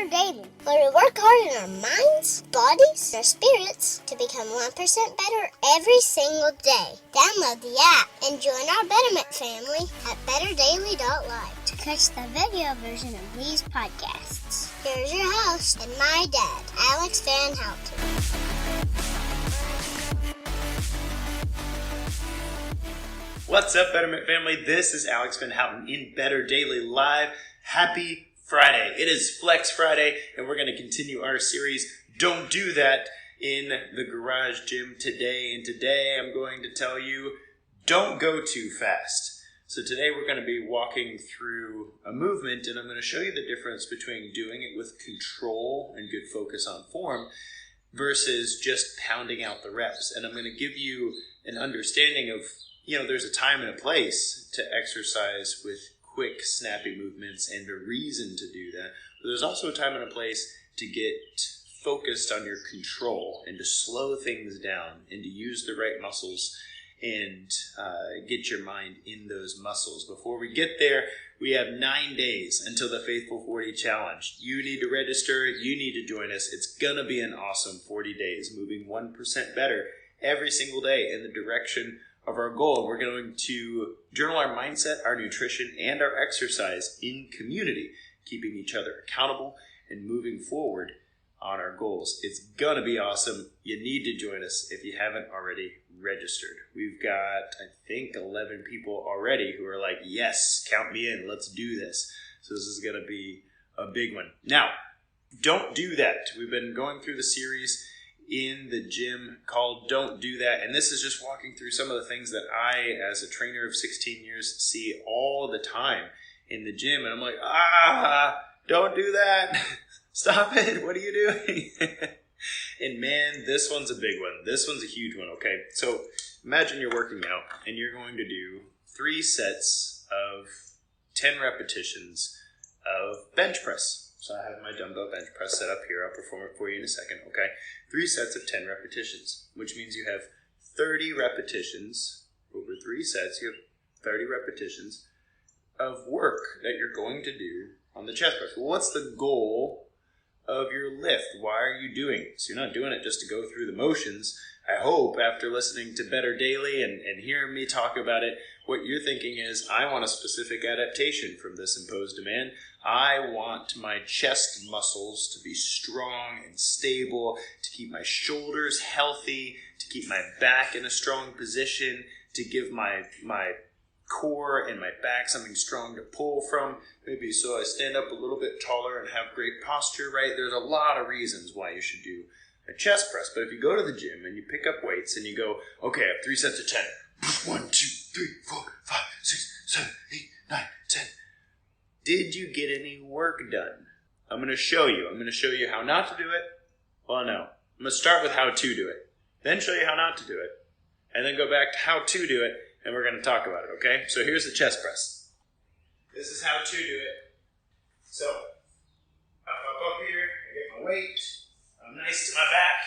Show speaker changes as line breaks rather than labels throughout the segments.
Better Daily, where we work hard in our minds, bodies, and our spirits to become 1% better every single day. Download the app and join our Betterment family at betterdaily.live to catch the video version of these podcasts. Here's your host and my dad, Alex Van Houten.
What's up, Betterment family? This is Alex Van Houten in Better Daily Live. Happy Friday. It is Flex Friday, and we're going to continue our series, Don't Do That, in the garage gym today. And today I'm going to tell you, don't go too fast. So today we're going to be walking through a movement, and I'm going to show you the difference between doing it with control and good focus on form versus just pounding out the reps. And I'm going to give you an understanding of, there's a time and a place to exercise with quick, snappy movements and a reason to do that. But there's also a time and a place to get focused on your control and to slow things down and to use the right muscles and get your mind in those muscles. Before we get there, we have 9 days until the Faithful 40 Challenge. You need to register. You need to join us. It's going to be an awesome 40 days, moving 1% better every single day in the direction of our goal. We're going to journal our mindset, our nutrition, and our exercise in community, keeping each other accountable and moving forward on our goals. It's going to be awesome. You need to join us if you haven't already registered. We've got, 11 people already who are like, yes, count me in. Let's do this. So this is going to be a big one. Now, don't do that. We've been going through the series in the gym called Don't Do That, and this is just walking through some of the things that I, as a trainer of 16 years, see all the time in the gym, and I'm like, don't do that. Stop it. What are you doing? And man, this one's a big one. This one's a huge one, okay? So imagine you're working out, and you're going to do 3 sets of 10 repetitions of bench press. So I have my dumbbell bench press set up here. I'll perform it for you in a second, okay? 3 sets of 10 repetitions, which means you have 30 repetitions over 3 sets. You have 30 repetitions of work that you're going to do on the chest press. Well, what's the goal of your lift? Why are you doing it? So you're not doing it just to go through the motions. I hope after listening to Better Daily and hearing me talk about it, what you're thinking is, I want a specific adaptation from this imposed demand. I want my chest muscles to be strong and stable, to keep my shoulders healthy, to keep my back in a strong position, to give my core and my back something strong to pull from, maybe so I stand up a little bit taller and have great posture, right? There's a lot of reasons why you should do a chest press. But if you go to the gym and you pick up weights and you go, okay, I have 3 sets of 10. 1, 2, 3, 4, 5, 6, 7, 8, 9, 10. Did you get any work done? I'm going to show you. I'm going to show you how not to do it. Well, no. I'm going to start with how to do it. Then show you how not to do it. And then go back to how to do it. And we're going to talk about it, okay? So here's the chest press. This is how to do it. So, up here. I get my weight. I'm nice to my back.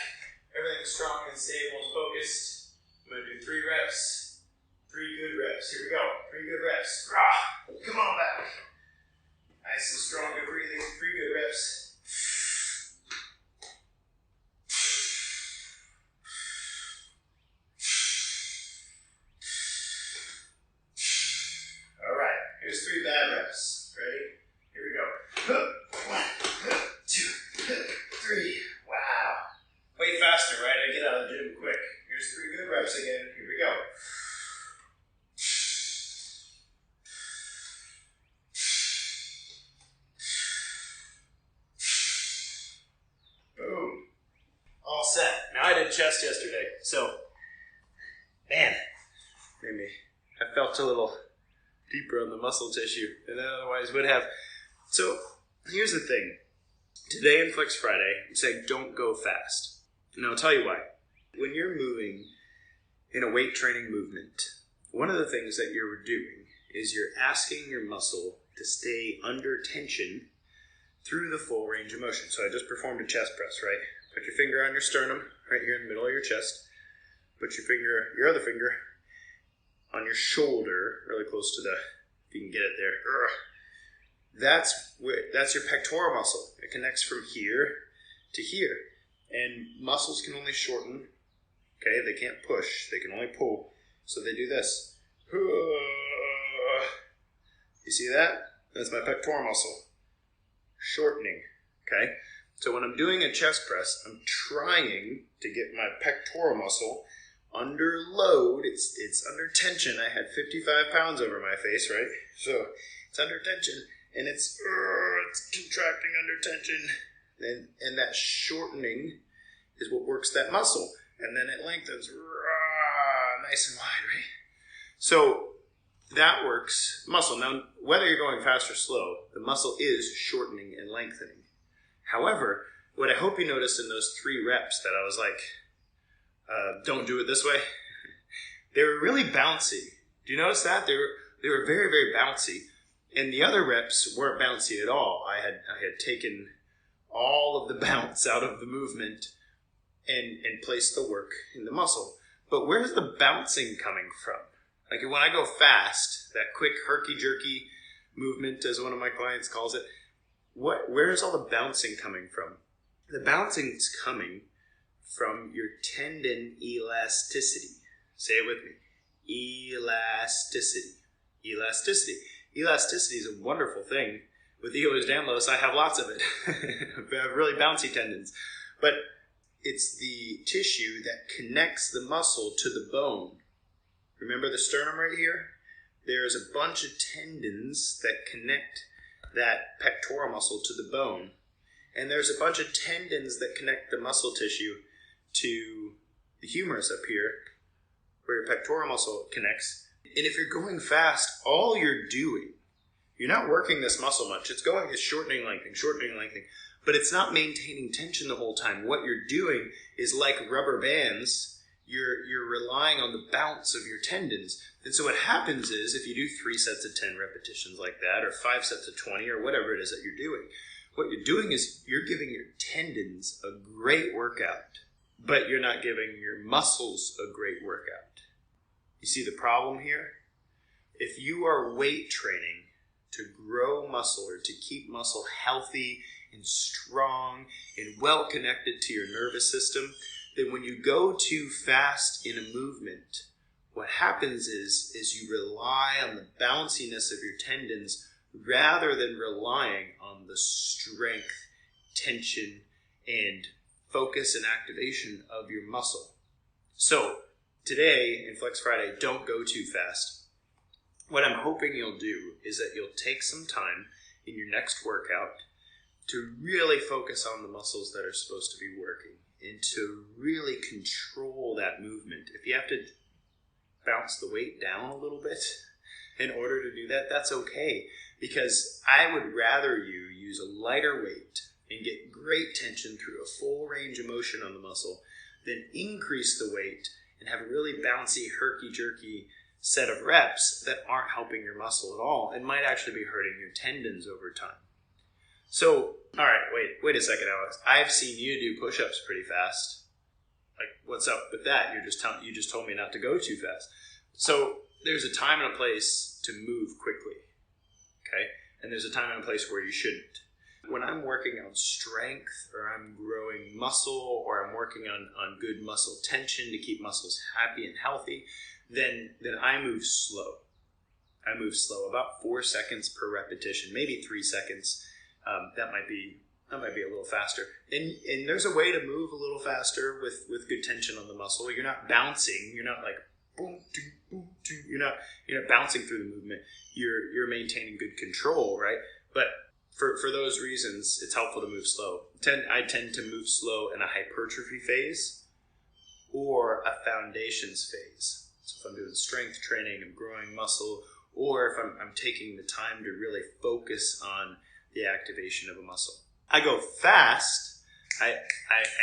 Everything's strong and stable and focused. I'm going to do 3 reps. 3 good reps. Here we go. 3 good reps. Rah! Come on back. Nice and strong, good breathing. 3 good reps. All right. Here's 3 bad reps. Ready? Here we go. 1, 2, 3. Wow. Way faster, right? I get out of the gym quick. Here's 3 good reps again. Here we go. Boom. All set. Now I did chest yesterday, so, man, maybe I felt a little deeper on the muscle tissue than I otherwise would have. So, here's the thing. Today in Flex Friday, I'm saying don't go fast. And I'll tell you why. When you're moving in a weight training movement, one of the things that you're doing is you're asking your muscle to stay under tension through the full range of motion. So I just performed a chest press, right? Put your finger on your sternum, right here in the middle of your chest. Put your other finger on your shoulder, really close to if you can get it there. that's your pectoral muscle. It connects from here to here. And muscles can only shorten. Okay, they can't push. They can only pull. So they do this. You see that? That's my pectoral muscle. Shortening. Okay? So when I'm doing a chest press, I'm trying to get my pectoral muscle under load. It's under tension. I had 55 pounds over my face, right? So it's under tension. And it's contracting under tension. And that shortening is what works that muscle. And then it lengthens nice and wide, right? So that works muscle. Now, whether you're going fast or slow, the muscle is shortening and lengthening. However, what I hope you noticed in those 3 reps that I was like, don't do it this way, they were really bouncy. Do you notice that? They were very, very bouncy. And the other reps weren't bouncy at all. I had taken all of the bounce out of the movement and placed the work in the muscle. But where's the bouncing coming from? Like when I go fast, that quick herky-jerky movement, as one of my clients calls it, where's all the bouncing coming from? The bouncing's coming from your tendon elasticity. Say it with me. Elasticity. Elasticity. Elasticity is a wonderful thing. With Ehlers-Danlos, I have lots of it. I have really bouncy tendons. But it's the tissue that connects the muscle to the bone. Remember the sternum right here? There's a bunch of tendons that connect that pectoral muscle to the bone. And there's a bunch of tendons that connect the muscle tissue to the humerus up here, where your pectoral muscle connects. And if you're going fast, all you're doing, you're not working this muscle much. It's shortening, lengthening, but it's not maintaining tension the whole time. What you're doing is like rubber bands, you're relying on the bounce of your tendons. And so what happens is, if you do 3 sets of 10 repetitions like that, or 5 sets of 20, or whatever it is that you're doing, what you're doing is you're giving your tendons a great workout, but you're not giving your muscles a great workout. You see the problem here? If you are weight training to grow muscle or to keep muscle healthy and strong and well connected to your nervous system, then when you go too fast in a movement, what happens is you rely on the bounciness of your tendons rather than relying on the strength, tension, and focus and activation of your muscle. So today in Flex Friday, don't go too fast. What I'm hoping you'll do is that you'll take some time in your next workout to really focus on the muscles that are supposed to be working and to really control that movement. If you have to bounce the weight down a little bit in order to do that, that's okay, because I would rather you use a lighter weight and get great tension through a full range of motion on the muscle than increase the weight and have a really bouncy, herky-jerky set of reps that aren't helping your muscle at all and might actually be hurting your tendons over time. So, all right, wait a second, Alex. I've seen you do push-ups pretty fast. Like, what's up with that? You just told me not to go too fast. So there's a time and a place to move quickly, okay? And there's a time and a place where you shouldn't. When I'm working on strength, or I'm growing muscle, or I'm working on good muscle tension to keep muscles happy and healthy, then I move slow. I move slow, about 4 seconds per repetition, maybe 3 seconds. That might be a little faster. And there's a way to move a little faster with good tension on the muscle. You're not bouncing. You're not like boom, doo, boom, doo. You're not bouncing through the movement. You're maintaining good control, right? But for those reasons, it's helpful to move slow. I tend to move slow in a hypertrophy phase or a foundations phase. So if I'm doing strength training, I'm growing muscle, or if I'm taking the time to really focus on the activation of a muscle. I go fast. I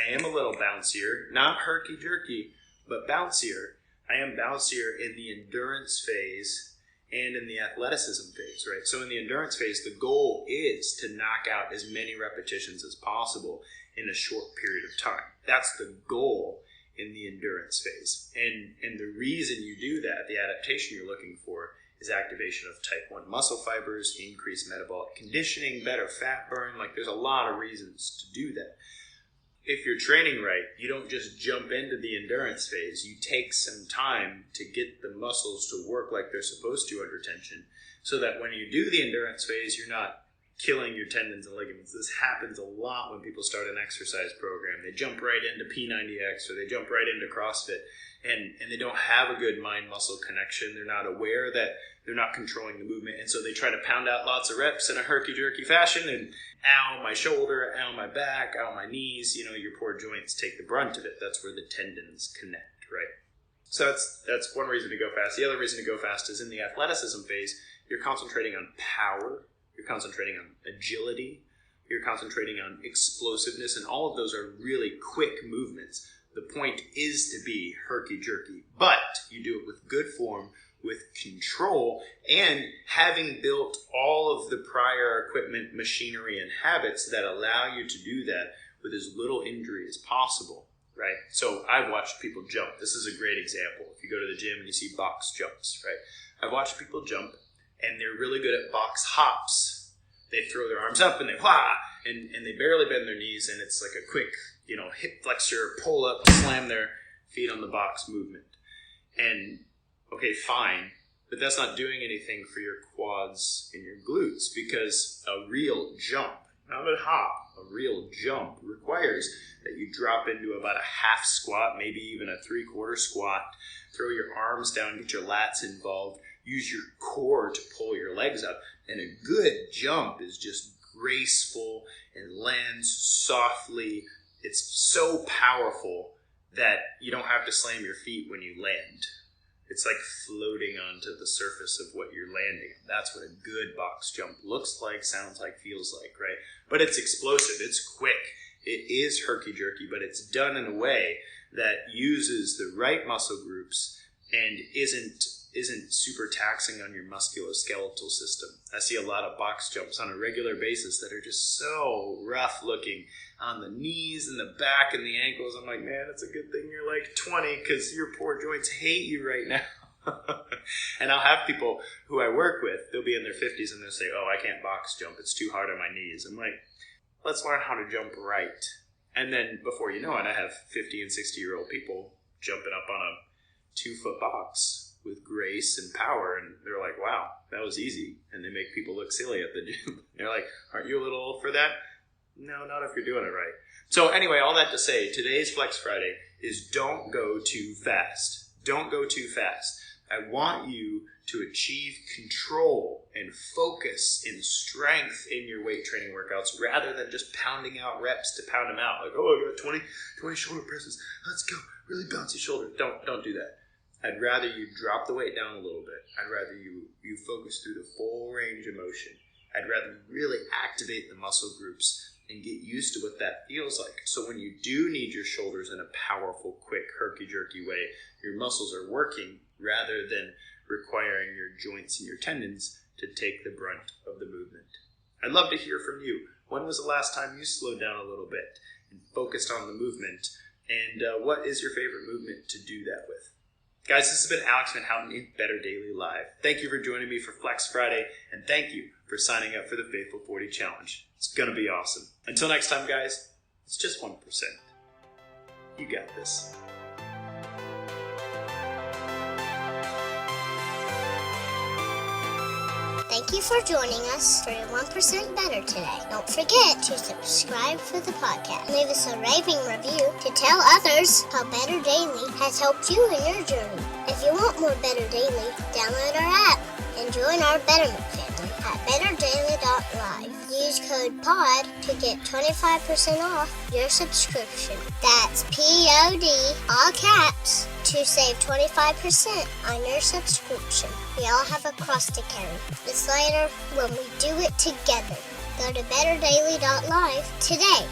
am a little bouncier, not herky-jerky, but bouncier. I am bouncier in the endurance phase and in the athleticism phase, right? So in the endurance phase, the goal is to knock out as many repetitions as possible in a short period of time. That's the goal in the endurance phase. And the reason you do that, the adaptation you're looking for, is activation of type 1 muscle fibers, increased metabolic conditioning, better fat burn. Like, there's a lot of reasons to do that. If you're training right, you don't just jump into the endurance phase. You take some time to get the muscles to work like they're supposed to under tension, so that when you do the endurance phase, you're not killing your tendons and ligaments. This happens a lot when people start an exercise program. They jump right into P90X or they jump right into CrossFit, and they don't have a good mind-muscle connection. They're not aware that they're not controlling the movement, and so they try to pound out lots of reps in a herky-jerky fashion, and ow, my shoulder, ow, my back, ow, my knees. Your poor joints take the brunt of it. That's where the tendons connect, right? So that's one reason to go fast. The other reason to go fast is in the athleticism phase, you're concentrating on power, you're concentrating on agility, you're concentrating on explosiveness, and all of those are really quick movements. The point is to be herky-jerky, but you do it with good form, with control, and having built all of the prior equipment, machinery, and habits that allow you to do that with as little injury as possible, right? So I've watched people jump. This is a great example. If you go to the gym and you see box jumps, right? I've watched people jump, and they're really good at box hops. They throw their arms up and they and they barely bend their knees, and it's like a quick, hip flexor, pull up, slam their feet on the box movement. And okay, fine, but that's not doing anything for your quads and your glutes, because a real jump, not a hop, a real jump requires that you drop into about a half squat, maybe even a 3/4 squat, throw your arms down, get your lats involved, use your core to pull your legs up. And a good jump is just graceful and lands softly. It's so powerful that you don't have to slam your feet when you land. It's like floating onto the surface of what you're landing. That's what a good box jump looks like, sounds like, feels like, right? But it's explosive, it's quick, it is herky-jerky, but it's done in a way that uses the right muscle groups and isn't super taxing on your musculoskeletal system. I see a lot of box jumps on a regular basis that are just so rough looking on the knees and the back and the ankles. I'm like, man, it's a good thing you're like 20, because your poor joints hate you right now. And I'll have people who I work with, they'll be in their 50s and they'll say, oh, I can't box jump, it's too hard on my knees. I'm like, let's learn how to jump right. And then before you know it, I have 50 and 60-year-old people jumping up on a 2-foot box with grace and power, and they're like, wow, that was easy. And they make people look silly at the gym. They're like, aren't you a little old for that? No, not if you're doing it right. So anyway, all that to say, today's Flex Friday is don't go too fast. Don't go too fast. I want you to achieve control and focus and strength in your weight training workouts, rather than just pounding out reps to pound them out. Like, oh, I got 20 shoulder presses. Let's go. Really bouncy shoulders. Don't do that. I'd rather you drop the weight down a little bit. I'd rather you focus through the full range of motion. I'd rather you really activate the muscle groups and get used to what that feels like. So when you do need your shoulders in a powerful, quick, herky-jerky way, your muscles are working rather than requiring your joints and your tendons to take the brunt of the movement. I'd love to hear from you. When was the last time you slowed down a little bit and focused on the movement? And what is your favorite movement to do that with? Guys, this has been Alex Van Houten in Better Daily Live. Thank you for joining me for Flex Friday, and thank you for signing up for the Faithful 40 Challenge. It's going to be awesome. Until next time, guys, it's just 1%. You got this.
Thank you for joining us for 1% Better today. Don't forget to subscribe for the podcast. Leave us a raving review to tell others how Better Daily has helped you in your journey. If you want more Better Daily, download our app and join our Betterment family at betterdaily.live. Use code POD to get 25% off your subscription. That's POD, all caps, to save 25% on your subscription. We all have a cross to carry. It's lighter when we do it together. Go to betterdaily.live today.